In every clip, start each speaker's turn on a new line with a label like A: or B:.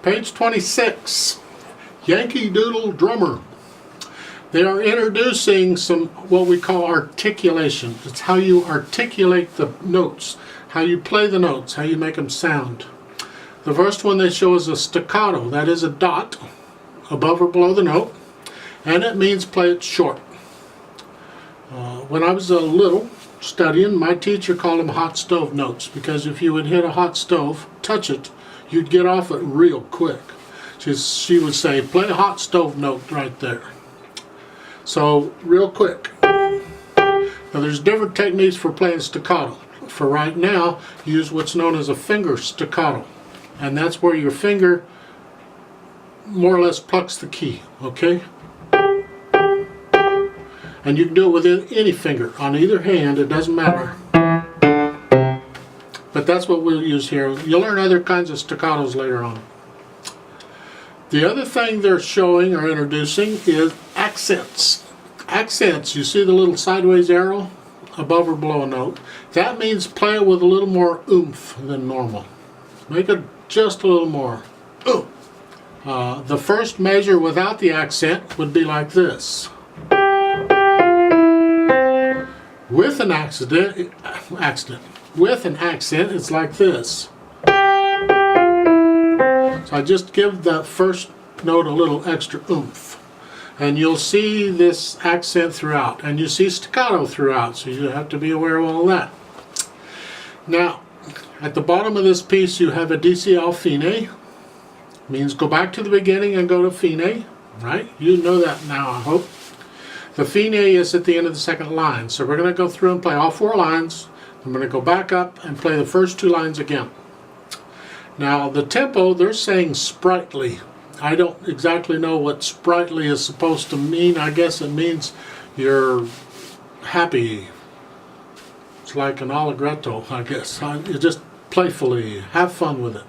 A: Page 26, Yankee Doodle drummer. They are introducing some what we call articulation. It's how you articulate the notes, how you play the notes, how you make them sound. The first one they show is a staccato. That is a dot above or below the note, and it means play it short. When I was a little studying, my teacher called them hot stove notes, because if you would hit a hot stove, touch it, you'd get off it real quick. She would say, play a hot stove note right there. So, real quick. Now there's different techniques for playing staccato. For right now, use what's known as a finger staccato. And that's where your finger more or less plucks the key, okay? And you can do it with any finger, on either hand, it doesn't matter. But that's what we'll use here. You'll learn other kinds of staccatos later on. The other thing they're showing or introducing is accents. Accents, you see the little sideways arrow above or below a note? That means play it with a little more oomph than normal. Make it just a little more oomph. The first measure without the accent would be like this. With an accent, it's like this. So I just give the first note a little extra oomph. And you'll see this accent throughout. And you see staccato throughout, so you have to be aware of all that. Now, at the bottom of this piece you have a DCL fine. Means go back to the beginning and go to fine. Right? You know that now, I hope. The fine is at the end of the second line. So we're going to go through and play all 4 lines. I'm going to go back up and play the first 2 lines again. Now the tempo, they're saying sprightly. I don't exactly know what sprightly is supposed to mean. I guess it means you're happy. It's like an allegretto, I guess. You just playfully have fun with it.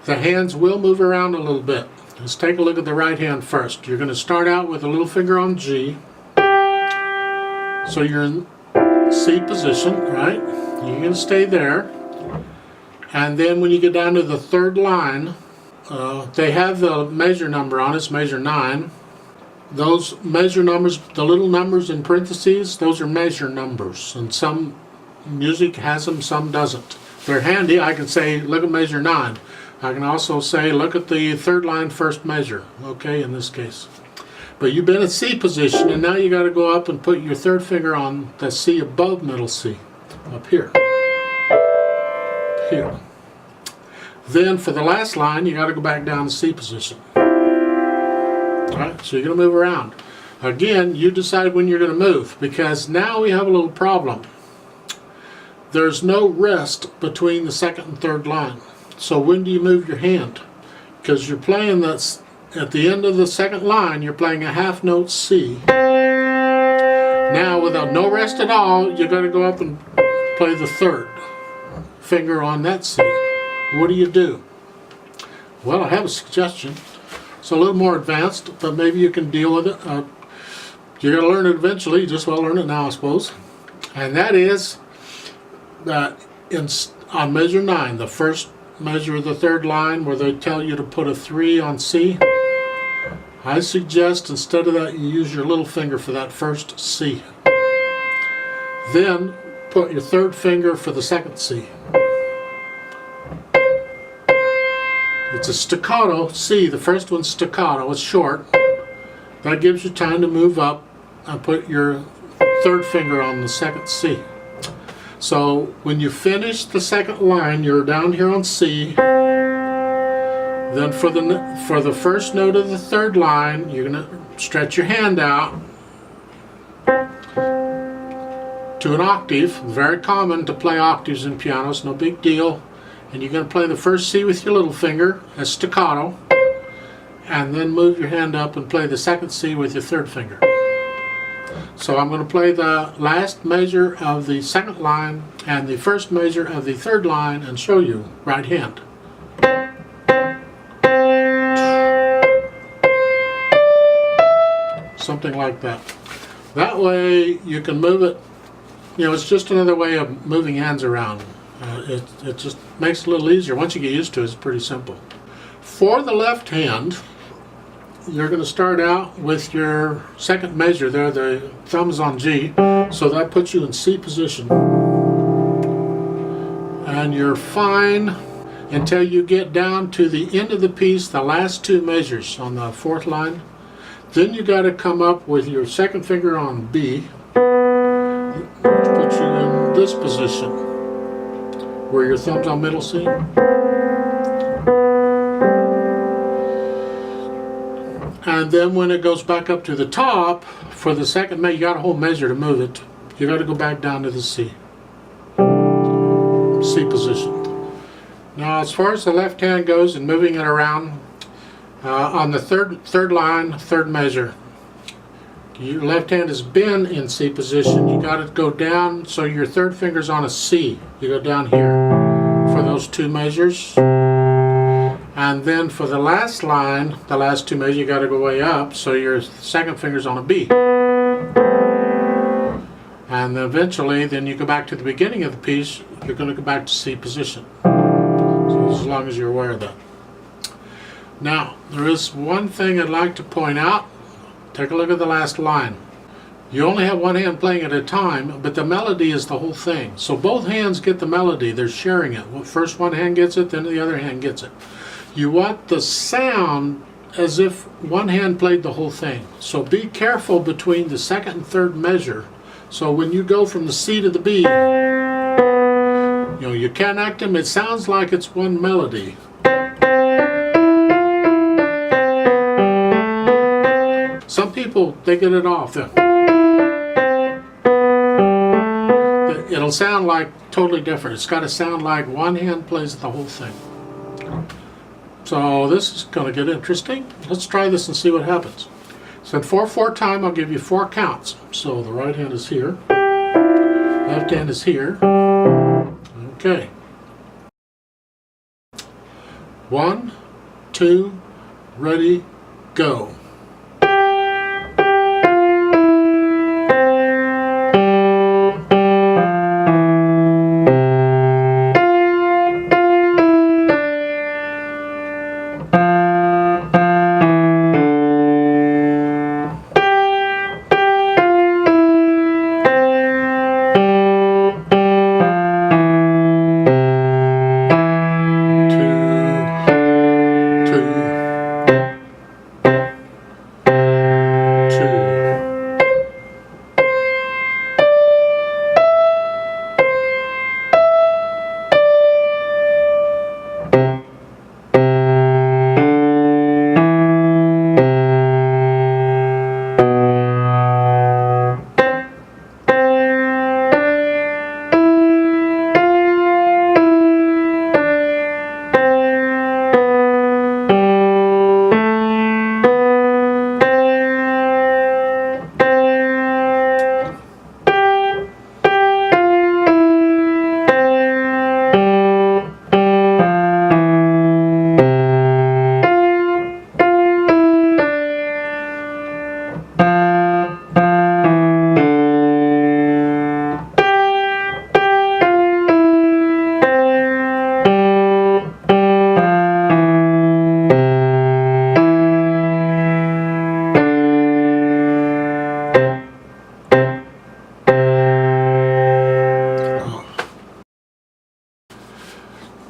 A: The hands will move around a little bit. Let's take a look at the right hand first. You're going to start out with a little finger on G. So you're in C position, right? You're going to stay there. And then when you get down to the 3rd line, they have the measure number on it. It's measure 9. Those measure numbers, the little numbers in parentheses, those are measure numbers. And some music has them, some doesn't. They're handy. I can say, look at measure 9. I can also say, look at the 3rd line first measure, okay, in this case. But you've been at C position, and now you got to go up and put your 3rd finger on the C above middle C, up here. Here. Then for the last line, you got to go back down to C position. Alright, so you're going to move around. Again, you decide when you're going to move, because now we have a little problem. There's no rest between the 2nd and 3rd line. So when do you move your hand? Because you're playing that's at the end of the 2nd line, you're playing a half note C. Now without no rest at all, you got to go up and play the 3rd finger on that C. What do you do? Well, I have a suggestion. It's a little more advanced, but maybe you can deal with it. You're going to learn it eventually. You just well learn it now, I suppose. And that is that on measure 9, the first measure of the 3rd line where they tell you to put a 3 on C, I suggest instead of that you use your little finger for that first C. Then put your 3rd finger for the 2nd C. It's a staccato C. The first one's staccato. It's short. That gives you time to move up and put your 3rd finger on the 2nd C. So when you finish the 2nd line, you're down here on C. Then for the first note of the 3rd line, you're going to stretch your hand out to an octave. Very common to play octaves in pianos, no big deal. And you're going to play the first C with your little finger as staccato, and then move your hand up and play the 2nd C with your 3rd finger. So I'm going to play the last measure of the 2nd line and the first measure of the 3rd line and show you right hand. Something like that. That way you can move it. You know, it's just another way of moving hands around. It just makes it a little easier. Once you get used to it, it's pretty simple. For the left hand, you're going to start out with your second measure there, the thumb's on G, so that puts you in C position. And you're fine until you get down to the end of the piece, the last two measures on the fourth line. Then you got to come up with your second finger on B, which puts you in this position, where your thumb's on middle C. And then when it goes back up to the top, for the second measure, you got a whole measure to move it. You got to go back down to the C position. Now, as far as the left hand goes and moving it around, on the third line, third measure, your left hand has been in C position. You got to go down so your third finger's on a C. You go down here for those two measures. And then for the last line, the last two measures, you got to go way up, so your second finger's on a B. And eventually, then you go back to the beginning of the piece, you're going to go back to C position. So as long as you're aware of that. Now, there is one thing I'd like to point out. Take a look at the last line. You only have one hand playing at a time, but the melody is the whole thing. So both hands get the melody, they're sharing it. Well, first one hand gets it, then the other hand gets it. You want the sound as if one hand played the whole thing. So be careful between the second and third measure. So when you go from the C to the B, you connect them, it sounds like it's one melody. Some people, they get it off. It'll sound like totally different. It's got to sound like one hand plays the whole thing. So this is going to get interesting. Let's try this and see what happens. So in 4/4 time, I'll give you 4 counts. So the right hand is here, left hand is here. Okay. 1, 2, ready, go.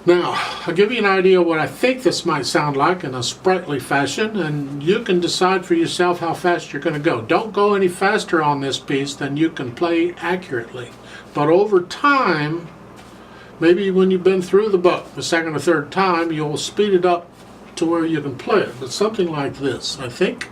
A: Now, I'll give you an idea of what I think this might sound like in a sprightly fashion, and you can decide for yourself how fast you're going to go. Don't go any faster on this piece than you can play accurately. But over time, maybe when you've been through the book the second or third time, you'll speed it up to where you can play it. But something like this, I think.